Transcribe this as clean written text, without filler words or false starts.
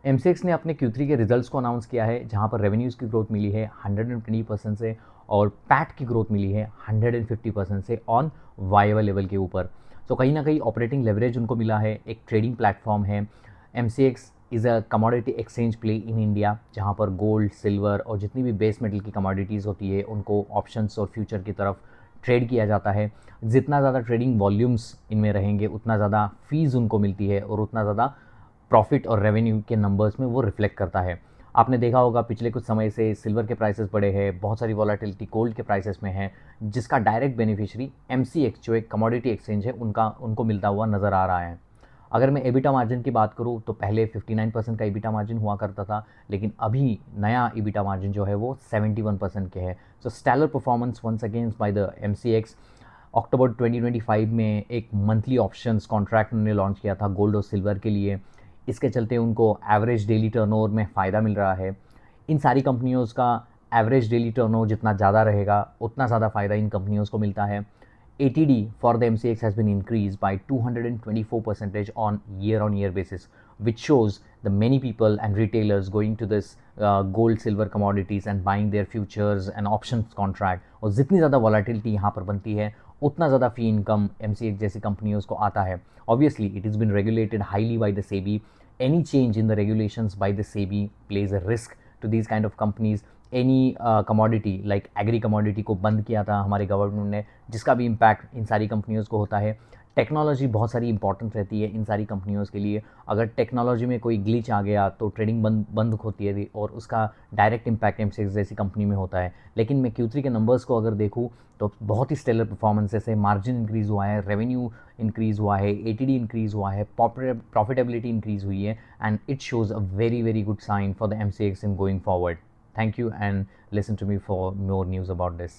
MCX ने अपने Q3 के रिजल्ट्स को अनाउंस किया है, जहां पर रेवेन्यूज़ की ग्रोथ मिली है 120% से और पैट की ग्रोथ मिली है 150% से ऑन वाईवाई लेवल के ऊपर। तो कहीं ना कहीं ऑपरेटिंग लेवरेज उनको मिला है, एक ट्रेडिंग प्लेटफॉर्म है। MCX is a commodity exchange play in India, जहाँ पर गोल्ड, सिल्वर और जितनी भी बेस मेटल की कमोडिटीज़ होती है उनको ऑप्शंस और फ्यूचर की तरफ ट्रेड किया जाता है। जितना ज़्यादा ट्रेडिंग वॉल्यूम्स इनमें रहेंगे उतना ज़्यादा फ़ीस उनको मिलती है और उतना ज़्यादा प्रॉफिट और रेवेन्यू के नंबर्स में वो रिफ्लेक्ट करता है। आपने देखा होगा पिछले कुछ समय से सिल्वर के प्राइसेस बढ़े हैं, बहुत सारी वॉलेटिलिटी गोल्ड के प्राइसेस में है, जिसका डायरेक्ट बेनिफिशियरी एमसीएक्स जो एक कमोडिटी एक्सचेंज है उनको मिलता हुआ नज़र आ रहा है। अगर मैं एबिटा मार्जिन की बात करूँ तो पहले 59% का एबिटा मार्जिन हुआ करता था, लेकिन अभी नया एबिटा मार्जिन जो है वो 71% के है। So stellar performance once against by the MCX. अक्टूबर 2025 में एक मंथली ऑप्शंस कॉन्ट्रैक्ट उन्होंने लॉन्च किया था गोल्ड और सिल्वर के लिए। इसके चलते उनको एवरेज डेली टर्नओवर में फ़ायदा मिल रहा है। इन सारी कंपनियों का एवरेज डेली टर्नओवर जितना ज़्यादा रहेगा उतना ज़्यादा फ़ायदा इन कंपनियों को मिलता है। ATD for the MCX has been increased by 224% on year basis, which shows the many people and retailers going to this gold silver commodities and buying their futures and options contract। और जितनी ज़्यादा volatility यहाँ पर बनती है उतना ज़्यादा फी income MCX जैसी कंपनियों को आता है। Obviously it is been regulated highly by the SEBI. Any change in the regulations by the SEBI plays a risk to these kind of companies। Any commodity like agree commodity को बंद किया था हमारे गवर्नमेंट ने, जिसका भी इम्पैक्ट इन सारी कंपनियों को होता है। टेक्नोलॉजी बहुत सारी इंपॉर्टेंट रहती है इन सारी कंपनियों के लिए। अगर टेक्नोलॉजी में कोई ग्लिच आ गया तो ट्रेडिंग बंद होती है और उसका डायरेक्ट इम्पैक्ट एमसीएक्स जैसी कंपनी में होता है। लेकिन मैं Q3 के नंबर्स को अगर देखूँ तो बहुत ही स्टेलर परफॉर्मेंसेस है। मार्जिन इंक्रीज़ हुआ है, रेवेन्यू इंक्रीज़ हुआ है, ATD इंक्रीज़ हुआ है, प्रॉफिटेबिलिटी इंक्रीज़ हुई है, and it shows a very very good sign for the MCX in going forward. Thank you and listen to me for more news about this.